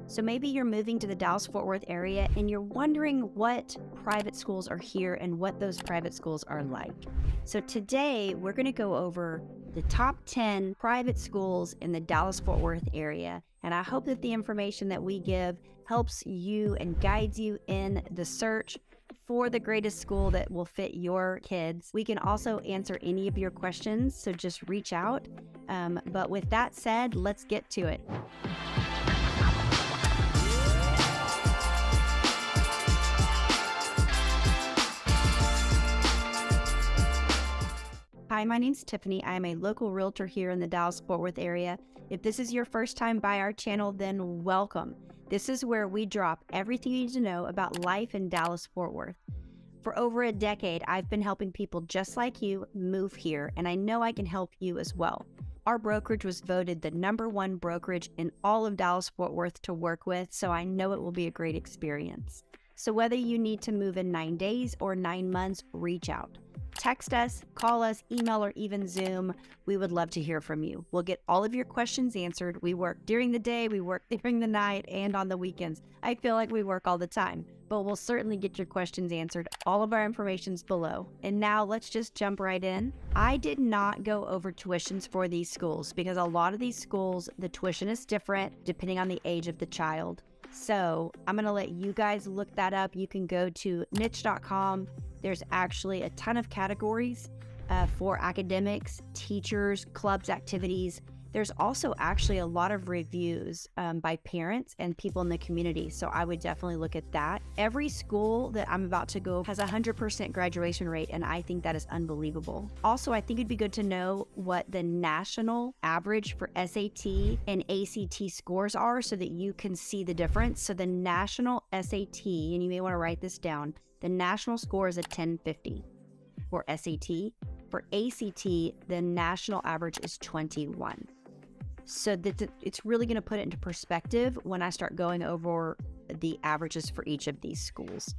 So maybe you're moving to the Dallas-Fort Worth area and you're wondering what private schools are here and what those private schools are like. So today we're going to go over the top 10 private schools in the Dallas-Fort Worth area. And I hope that the information that we give helps you and guides you in the search for the greatest school that will fit your kids. We can also answer any of your questions, so just reach out. But with that said, let's get to it. Hi, my name's Tiffany. I am a local realtor here in the Dallas-Fort Worth area. If this is your first time by our channel, then welcome. This is where we drop everything you need to know about life in Dallas-Fort Worth. For over a decade, I've been helping people just like you move here, and I know I can help you as well. Our brokerage was voted the #1 brokerage in all of Dallas-Fort Worth to work with, so I know it will be a great experience. So whether you need to move in 9 days or 9 months, reach out. Text us, call us, email, or even Zoom. We would love to hear from you. We'll get all of your questions answered. We work during the day, we work during the night, and on the weekends. I feel like we work all the time, but we'll certainly get your questions answered. All of our information's below. And now let's just jump right in. I did not go over tuitions for these schools because a lot of these schools, the tuition is different depending on the age of the child. So I'm going to let you guys look that up. You can go to niche.com. There's actually a ton of categories for academics, teachers, clubs, activities. There's also actually a lot of reviews by parents and people in the community. So I would definitely look at that. Every school that I'm about to go has a 100% graduation rate, and I think that is unbelievable. Also, I think it'd be good to know what the national average for SAT and ACT scores are so that you can see the difference. So the national SAT, and you may want to write this down, the national score is a 1050 for SAT. For ACT, the national average is 21. So it's really going to put it into perspective when I start going over the averages for each of these schools.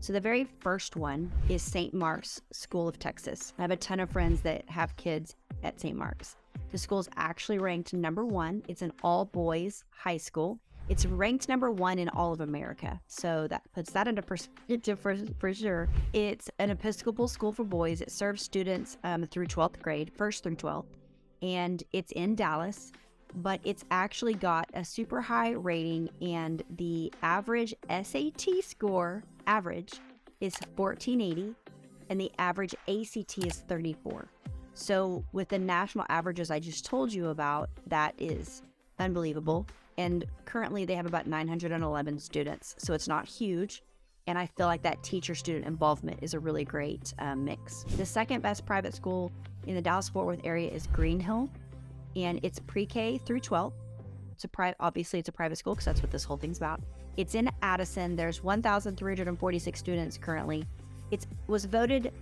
So the very first one is St. Mark's School of Texas. I have a ton of friends that have kids at St. Mark's. The school is actually ranked #1. It's an all-boys high school. It's ranked #1 in all of America. So that puts that into perspective for sure. It's an Episcopal school for boys. It serves students through 12th grade, 1st through 12th. And it's in Dallas, but it's actually got a super high rating, and the average SAT score is 1480, and the average ACT is 34. So with the national averages I just told you about, that is unbelievable. And currently they have about 911 students, so it's not huge. And I feel like that teacher-student involvement is a really great mix. The second best private school in the Dallas-Fort Worth area is Greenhill, and it's pre-K through 12. Obviously it's a private school because that's what this whole thing's about. It's in Addison. There's 1,346 students currently. It was voted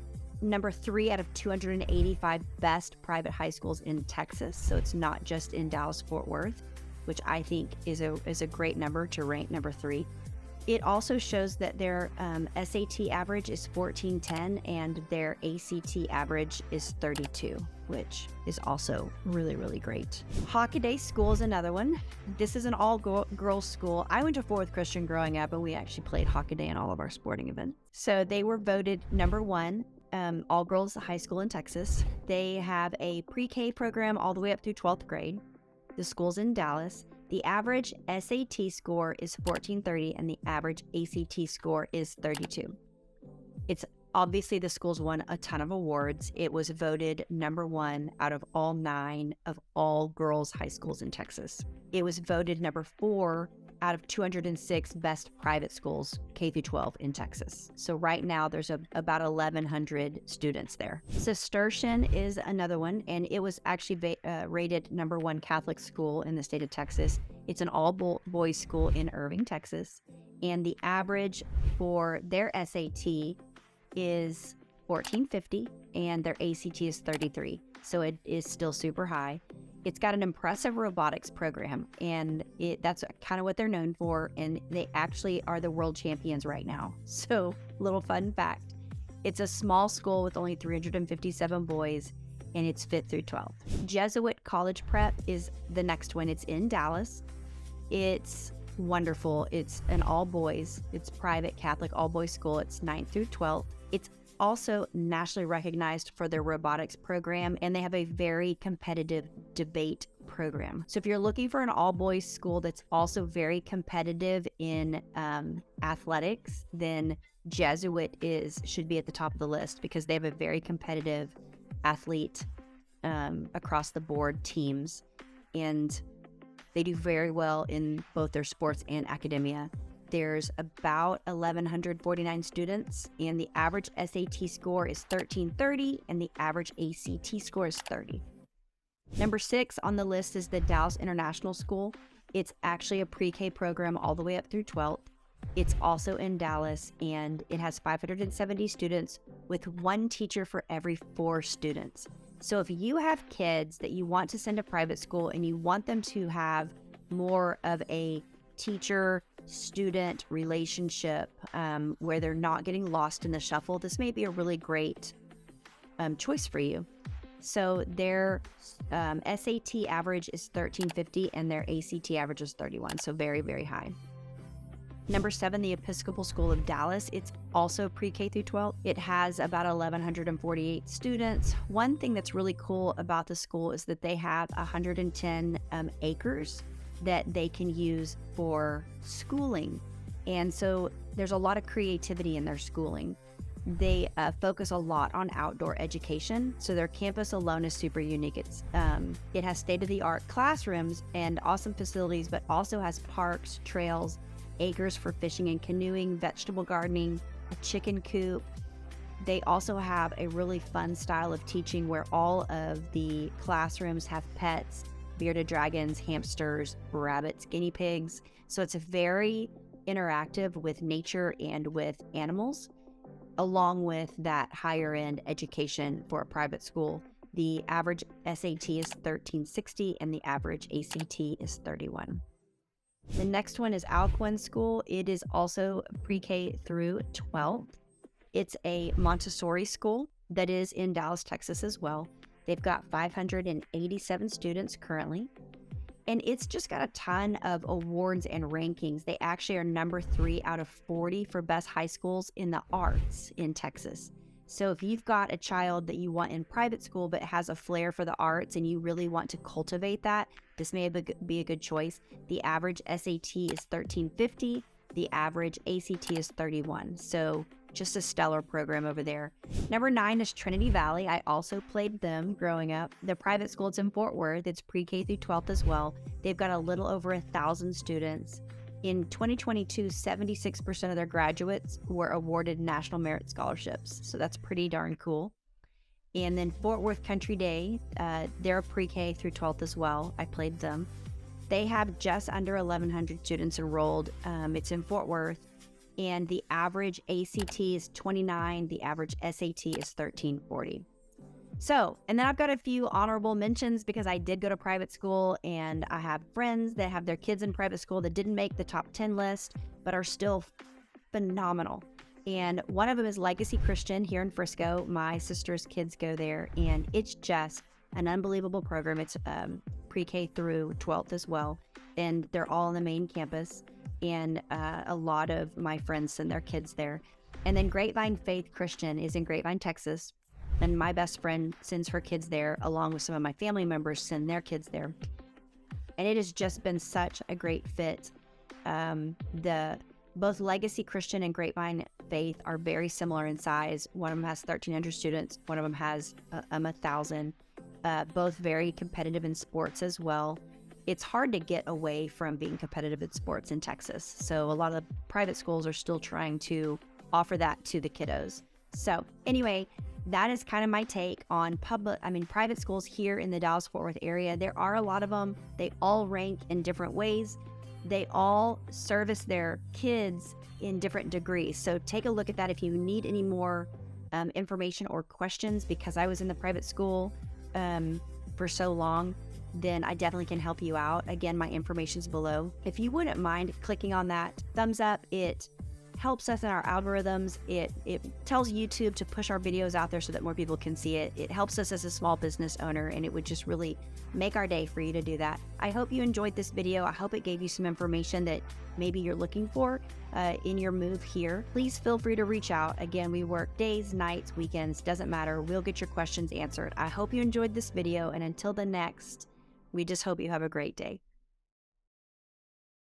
#3 out of 285 best private high schools in Texas. So it's not just in Dallas-Fort Worth, which I think is a great number to rank #3. It also shows that their SAT average is 1410 and their ACT average is 32, which is also really, really great. Hockaday School is another one. This is an all-girls school. I went to Fort Worth Christian growing up, and we actually played Hockaday in all of our sporting events. So they were voted #1 all-girls high school in Texas. They have a pre-K program all the way up through 12th grade. The school's in Dallas. The average SAT score is 1430 and the average ACT score is 32. It's obviously the school's won a ton of awards. It was voted #1 out of all 9 of all girls high schools in Texas. It was voted #4 out of 206 best private schools, K through 12 in Texas. So right now there's about 1,100 students there. Cistercian is another one, and it was actually rated #1 Catholic school in the state of Texas. It's an all-boys school in Irving, Texas, and the average for their SAT is 1450 and their ACT is 33. So it is still super high. It's got an impressive robotics program, and that's kind of what they're known for, and they actually are the world champions right now. So, little fun fact, it's a small school with only 357 boys, and it's 5th through 12th. Jesuit College Prep is the next one. It's in Dallas. It's wonderful. It's an all boys, it's private Catholic all boys school. It's 9th through 12th. It's also nationally recognized for their robotics program, and they have a very competitive debate program. So if you're looking for an all boys school that's also very competitive in athletics, then Jesuit should be at the top of the list, because they have a very competitive athlete across the board teams, and they do very well in both their sports and academia. There's about 1,149 students, and the average SAT score is 1330, and the average ACT score is 30. Number 6 on the list is the Dallas International School. It's actually a pre-K program all the way up through 12th. It's also in Dallas, and it has 570 students with 1 teacher for every 4 students. So if you have kids that you want to send to private school and you want them to have more of a teacher-student relationship where they're not getting lost in the shuffle, this may be a really great choice for you. So their SAT average is 1350 and their ACT average is 31, so very, very high. Number 7, the Episcopal School of Dallas. It's also pre-K through 12. It has about 1,148 students. One thing that's really cool about the school is that they have 110 acres that they can use for schooling. And so there's a lot of creativity in their schooling. They focus a lot on outdoor education. So their campus alone is super unique. It has state-of-the-art classrooms and awesome facilities, but also has parks, trails, acres for fishing and canoeing, vegetable gardening, a chicken coop. They also have a really fun style of teaching where all of the classrooms have pets, bearded dragons, hamsters, rabbits, guinea pigs. So it's very interactive with nature and with animals, along with that higher end education for a private school. The average SAT is 1360 and the average ACT is 31. The next one is Alcuin School. It is also pre-K through 12. It's a Montessori school that is in Dallas, Texas as well. They've got 587 students currently, and it's just got a ton of awards and rankings. They actually are number 3 out of 40 for best high schools in the arts in Texas. So if you've got a child that you want in private school but has a flair for the arts and you really want to cultivate that, this may be a good choice. The average SAT is 1350. The average ACT is 31. So just a stellar program over there. Number 9 is Trinity Valley. I also played them growing up. The private school, it's in Fort Worth. It's pre-K through 12th as well. They've got a little over 1,000 students. In 2022, 76% of their graduates were awarded National Merit Scholarships. So that's pretty darn cool. And then Fort Worth Country Day, they're pre-K through 12th as well. I played them. They have just under 1,100 students enrolled. It's in Fort Worth. And the average ACT is 29. The average SAT is 1340. So, and then I've got a few honorable mentions because I did go to private school, and I have friends that have their kids in private school that didn't make the top 10 list, but are still phenomenal. And one of them is Legacy Christian here in Frisco. My sister's kids go there, and it's just an unbelievable program. It's pre-K through 12th as well, and they're all on the main campus, and a lot of my friends send their kids there. And then Grapevine Faith Christian is in Grapevine, Texas. And my best friend sends her kids there, along with some of my family members send their kids there. And it has just been such a great fit. Both Legacy Christian and Grapevine Faith are very similar in size. One of them has 1,300 students. One of them has 1,000. Both very competitive in sports as well. It's hard to get away from being competitive in sports in Texas. So a lot of the private schools are still trying to offer that to the kiddos. So anyway, that is kind of my take on private schools here in the Dallas-Fort Worth area. There are a lot of them. They all rank in different ways. They all service their kids in different degrees. So take a look at that if you need any more information or questions, because I was in the private school for so long, then I definitely can help you out. Again, my information's below. If you wouldn't mind clicking on that thumbs up, it helps us in our algorithms. It tells YouTube to push our videos out there so that more people can see it. It helps us as a small business owner, and it would just really make our day for you to do that. I hope you enjoyed this video. I hope it gave you some information that maybe you're looking for in your move here. Please feel free to reach out. Again, we work days, nights, weekends, doesn't matter. We'll get your questions answered. I hope you enjoyed this video, and until the next, we just hope you have a great day.